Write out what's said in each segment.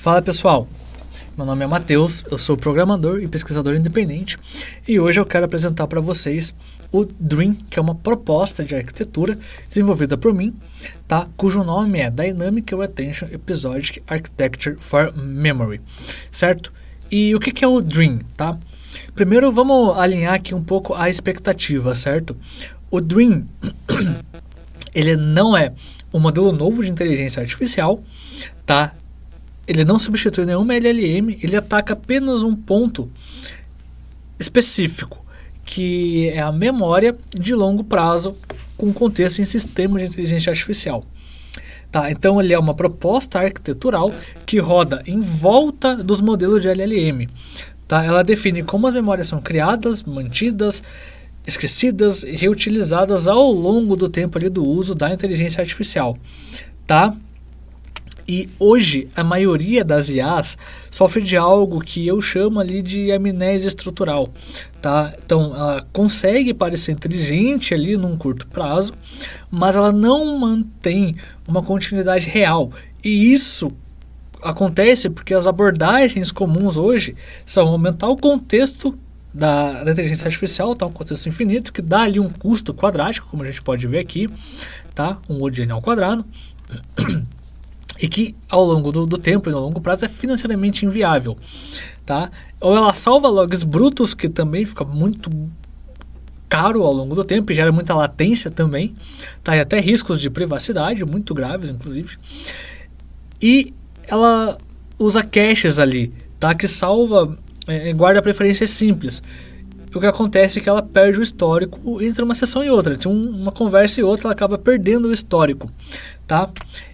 Fala pessoal, meu nome é Matheus, eu sou programador e pesquisador independente e hoje eu quero apresentar para vocês o Dream, que é uma proposta de arquitetura desenvolvida por mim, tá? Cujo nome é Dynamic Retention Episodic Architecture for Memory, certo? E o que é o Dream, tá? Primeiro vamos alinhar aqui um pouco a expectativa, certo? O Dream, ele não é um modelo novo de inteligência artificial, tá? Ele não substitui nenhuma LLM, ele ataca apenas um ponto específico, que é a memória de longo prazo com contexto em sistemas de inteligência artificial. Tá, então ele é uma proposta arquitetural que roda em volta dos modelos de LLM. Tá? Ela define como as memórias são criadas, mantidas, esquecidas e reutilizadas ao longo do tempo ali do uso da inteligência artificial. Tá? E hoje a maioria das IAs sofre de algo que eu chamo ali de amnésia estrutural, tá? Então ela consegue parecer inteligente ali num curto prazo, mas ela não mantém uma continuidade real. E isso acontece porque as abordagens comuns hoje são aumentar o contexto da inteligência artificial, tá? Um contexto infinito que dá ali um custo quadrático, como a gente pode ver aqui, tá? Um ODN ao quadrado. E que ao longo do tempo e no longo prazo é financeiramente inviável, tá? Ou ela salva logs brutos, que também fica muito caro ao longo do tempo e gera muita latência também, tá? E até riscos de privacidade muito graves, inclusive. E ela usa caches ali, tá? Que salva, guarda preferências simples. O que acontece é que ela perde o histórico entre uma sessão e outra. Entre uma conversa e outra, ela acaba perdendo o histórico, tá?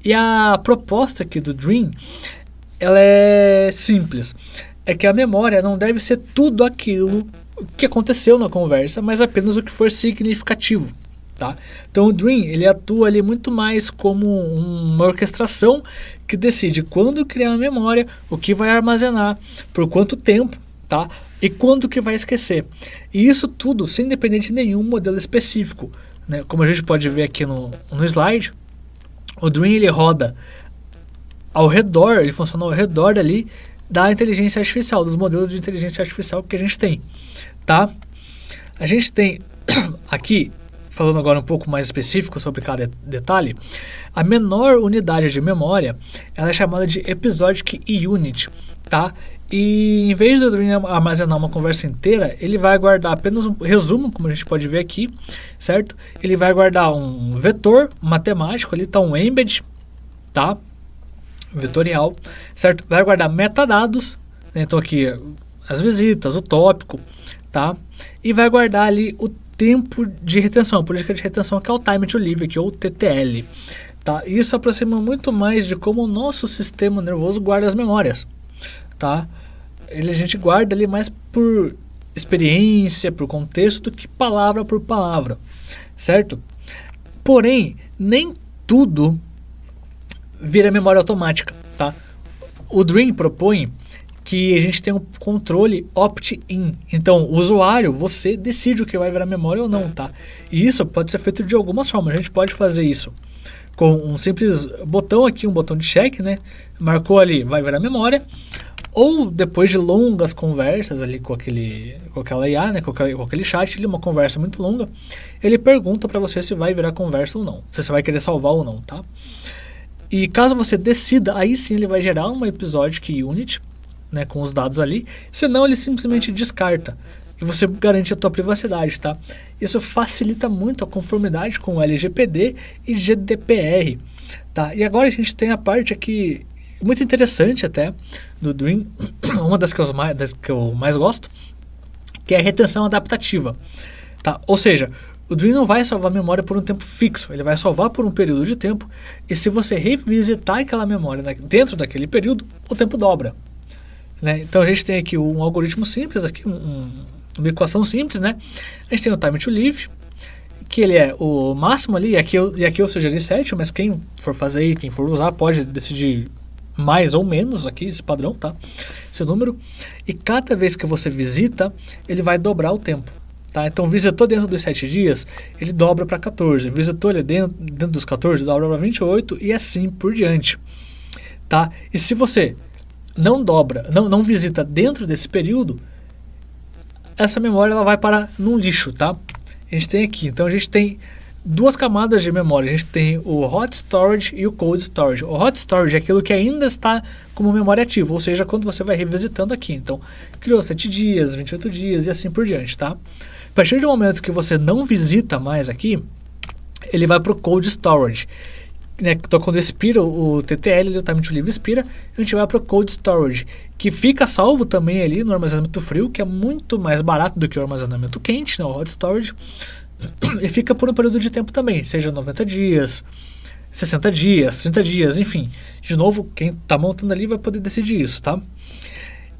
E a proposta aqui do Dream, ela é simples. É que a memória não deve ser tudo aquilo que aconteceu na conversa, mas apenas o que for significativo, tá? Então o Dream, ele atua ali muito mais como uma orquestração que decide quando criar a memória, o que vai armazenar, por quanto tempo, tá? E quando que vai esquecer. E isso tudo sem depender de nenhum modelo específico, né? Como a gente pode ver aqui no slide, o Dream ele roda ao redor, ele funciona ao redor ali da inteligência artificial, dos modelos de inteligência artificial que a gente tem, tá? A gente tem aqui, falando agora um pouco mais específico sobre cada detalhe, a menor unidade de memória, ela é chamada de Episodic Unit, tá? E em vez do Dream armazenar uma conversa inteira, ele vai guardar apenas um resumo, como a gente pode ver aqui, certo? Ele vai guardar um vetor matemático, ali tá um embed, tá? Vetorial, certo? Vai guardar metadados, né? Então aqui as visitas, o tópico, tá? E vai guardar ali o tempo de retenção, política de retenção, que é o Time to Live, aqui, ou TTL, tá? Isso aproxima muito mais de como o nosso sistema nervoso guarda as memórias, tá? A gente guarda ali mais por experiência, por contexto, do que palavra por palavra, certo? Porém, nem tudo vira memória automática, tá? O Dream propõe que a gente tenha um controle opt-in. Então, o usuário, você decide o que vai virar memória ou não, tá? E isso pode ser feito de algumas formas. A gente pode fazer isso com um simples botão aqui, um botão de check, né? Marcou ali, vai virar memória. Ou depois de longas conversas ali com aquela IA, né, com aquele chat, ali, uma conversa muito longa, ele pergunta para você se vai virar conversa ou não, se você vai querer salvar ou não, tá? E caso você decida, aí sim ele vai gerar uma Episodic Unit, né, com os dados ali, senão ele simplesmente descarta e você garante a tua privacidade, tá? Isso facilita muito a conformidade com o LGPD e GDPR, tá? E agora a gente tem a parte aqui muito interessante até do Dream, uma das que eu mais gosto, que é a retenção adaptativa, tá? Ou seja, o Dream não vai salvar a memória por um tempo fixo, ele vai salvar por um período de tempo, e se você revisitar aquela memória dentro daquele período, o tempo dobra, né? Então a gente tem aqui um algoritmo simples, aqui uma equação simples, né? A gente tem o Time to Live, que ele é o máximo ali, e aqui eu sugeri 7, mas quem for fazer e quem for usar pode decidir mais ou menos aqui, esse padrão, tá? Esse número. E cada vez que você visita, ele vai dobrar o tempo, tá? Então visitou dentro dos 7 dias, ele dobra para 14. Visitou ele dentro dos 14, dobra para 28 e assim por diante, tá? E se você não dobra, não visita dentro desse período, essa memória ela vai para num lixo, tá? A gente tem aqui, então a gente tem duas camadas de memória. A gente tem o hot storage e o cold storage. O hot storage é aquilo que ainda está como memória ativa, ou seja, quando você vai revisitando aqui. Então, criou 7 dias, 28 dias e assim por diante, tá? A partir do momento que você não visita mais aqui, ele vai para o cold storage. Né? Então, quando expira o TTL, o Time to Live expira, a gente vai para o cold storage, que fica salvo também ali no armazenamento frio, que é muito mais barato do que o armazenamento quente, né? O hot storage. E fica por um período de tempo também, seja 90 dias, 60 dias, 30 dias, enfim. De novo, quem está montando ali vai poder decidir isso, tá?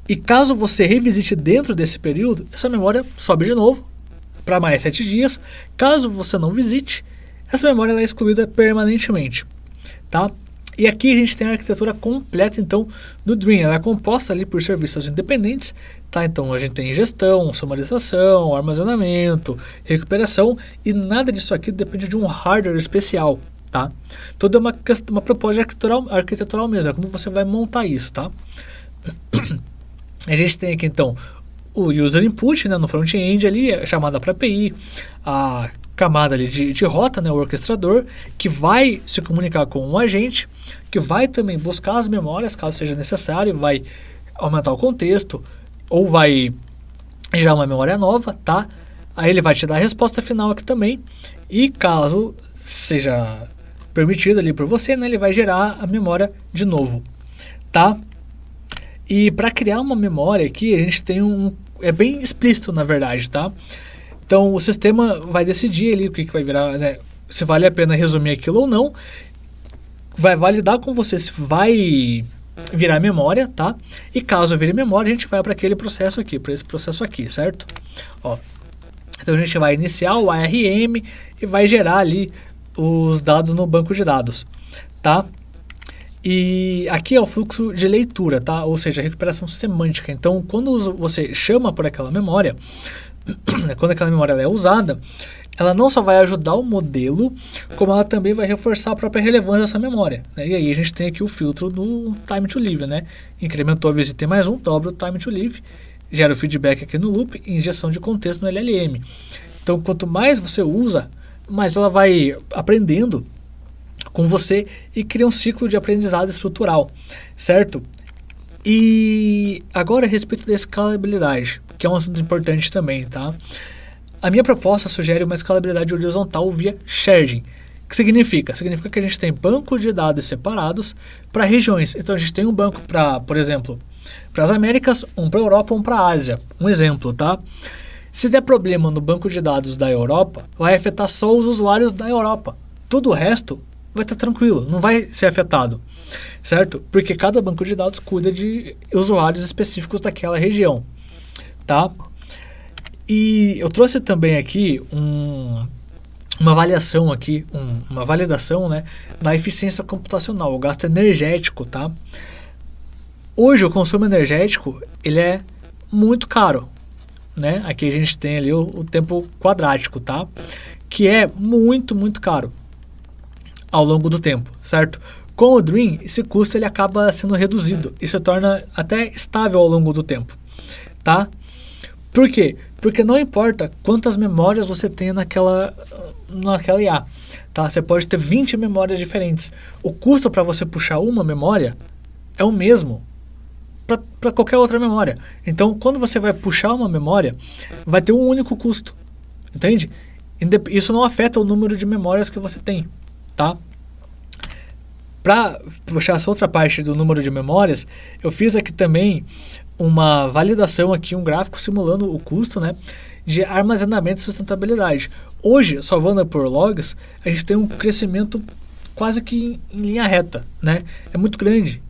E caso você revisite dentro desse período, essa memória sobe de novo para mais 7 dias. Caso você não visite, essa memória ela é excluída permanentemente, tá? E aqui a gente tem a arquitetura completa, então, do Dream. Ela é composta ali por serviços independentes, tá? Então, a gente tem gestão, sumarização, armazenamento, recuperação, e nada disso aqui depende de um hardware especial, tá? Tudo é uma proposta arquitetural mesmo, é como você vai montar isso, tá? A gente tem aqui, então, o user input, né, no front-end ali, a chamada para API, a camada ali de rota, né, o orquestrador, que vai se comunicar com um agente, que vai também buscar as memórias, caso seja necessário, vai aumentar o contexto, ou vai gerar uma memória nova, tá? Aí ele vai te dar a resposta final aqui também, e caso seja permitido ali por você, né, ele vai gerar a memória de novo, tá? E para criar uma memória aqui, a gente tem é bem explícito, na verdade, tá? Então, o sistema vai decidir ali o que vai virar, né? Se vale a pena resumir aquilo ou não. Vai validar com você se vai virar memória, tá? E caso vire memória, a gente vai para aquele processo aqui, para esse processo aqui, certo? Ó. Então, a gente vai iniciar o ARM e vai gerar ali os dados no banco de dados, tá? E aqui é o fluxo de leitura, tá? Ou seja, a recuperação semântica. Então, quando você chama por aquela memória, quando aquela memória é usada, ela não só vai ajudar o modelo, como ela também vai reforçar a própria relevância dessa memória, né? E aí a gente tem aqui o filtro do Time to Live, né? Incrementou a visita em mais um, dobra o Time to Live, gera o feedback aqui no loop e injeção de contexto no LLM. Então, quanto mais você usa, mais ela vai aprendendo com você e cria um ciclo de aprendizado estrutural, certo? E agora a respeito da escalabilidade, que é um assunto importante também, tá? A minha proposta sugere uma escalabilidade horizontal via sharding. O que significa? Significa que a gente tem bancos de dados separados para regiões. Então a gente tem um banco para, por exemplo, para as Américas, um para a Europa, um para a Ásia. Um exemplo, tá? Se der problema no banco de dados da Europa, vai afetar só os usuários da Europa. Todo o resto vai estar tranquilo, não vai ser afetado, certo? Porque cada banco de dados cuida de usuários específicos daquela região, tá? E eu trouxe também aqui uma avaliação aqui, uma validação, né, da eficiência computacional, o gasto energético, tá? Hoje o consumo energético, ele é muito caro, né? Aqui a gente tem ali o tempo quadrático, tá? Que é muito, muito caro ao longo do tempo, certo? Com o Dream, esse custo ele acaba sendo reduzido e se torna até estável ao longo do tempo, tá? Por quê? Porque não importa quantas memórias você tenha naquela IA, tá? Você pode ter 20 memórias diferentes. O custo para você puxar uma memória é o mesmo para qualquer outra memória. Então, quando você vai puxar uma memória, vai ter um único custo, entende? Isso não afeta o número de memórias que você tem, tá? Para puxar essa outra parte do número de memórias, eu fiz aqui também uma validação aqui, um gráfico simulando o custo, né, de armazenamento e sustentabilidade. Hoje, salvando por logs, a gente tem um crescimento quase que em linha reta, né? É muito grande,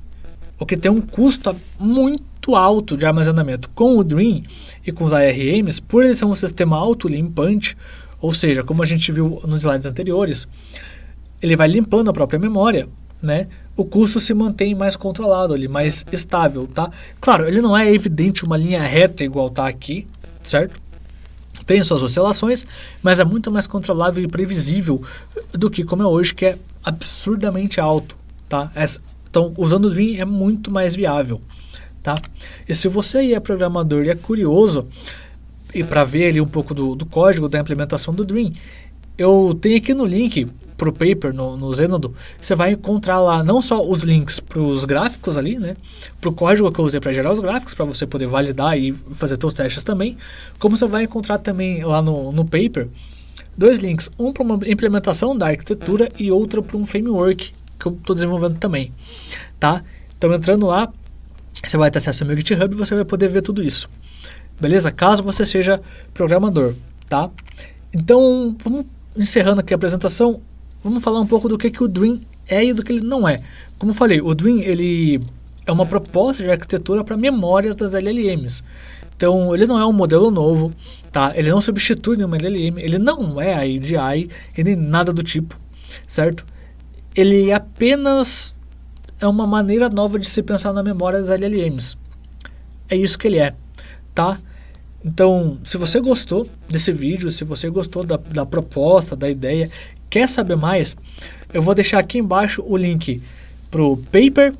o que tem um custo muito alto de armazenamento. Com o Dream e com os ARMs, por ele ser um sistema autolimpante, ou seja, como a gente viu nos slides anteriores, ele vai limpando a própria memória, né? O custo se mantém mais controlado ali, mais estável, tá? Claro, ele não é evidente uma linha reta igual tá aqui, certo? Tem suas oscilações, mas é muito mais controlável e previsível do que como é hoje, que é absurdamente alto, tá? Então, usando o Dream é muito mais viável, tá? E se você é programador e é curioso e para ver ali um pouco do código da implementação do Dream, eu tenho aqui no link para o paper no Zenodo, você vai encontrar lá não só os links para os gráficos ali, né, para o código que eu usei para gerar os gráficos, para você poder validar e fazer seus testes também, como você vai encontrar também lá no paper dois links, um para uma implementação da arquitetura e outro para um framework que eu estou desenvolvendo também, tá? Então entrando lá, você vai ter acesso ao meu GitHub e você vai poder ver tudo isso, beleza? Caso você seja programador, tá? Então, vamos encerrando aqui a apresentação, vamos falar um pouco do que o Dream é e do que ele não é. Como eu falei, o Dream ele é uma proposta de arquitetura para memórias das LLMs. Então, ele não é um modelo novo, tá? Ele não substitui nenhuma LLM, ele não é a AGI e nem nada do tipo, certo? Ele apenas é uma maneira nova de se pensar na memória das LLMs. É isso que ele é, tá? Então, se você gostou desse vídeo, se você gostou da proposta, da ideia, quer saber mais, eu vou deixar aqui embaixo o link pro paper,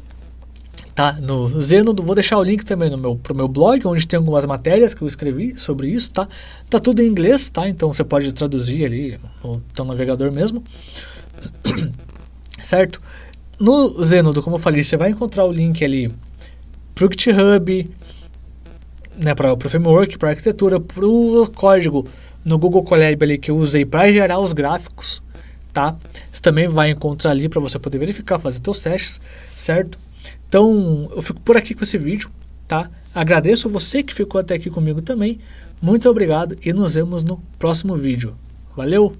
tá? No Zenodo, vou deixar o link também pro meu blog, onde tem algumas matérias que eu escrevi sobre isso, tá? Tá tudo em inglês, tá? Então você pode traduzir ali no teu navegador mesmo, certo? No Zenodo, como eu falei, você vai encontrar o link ali pro GitHub, né, para o framework, para arquitetura, para o código no Google Colab ali que eu usei para gerar os gráficos, tá? Você também vai encontrar ali para você poder verificar, fazer seus testes, certo? Então, eu fico por aqui com esse vídeo, tá? Agradeço você que ficou até aqui comigo também. Muito obrigado e nos vemos no próximo vídeo. Valeu!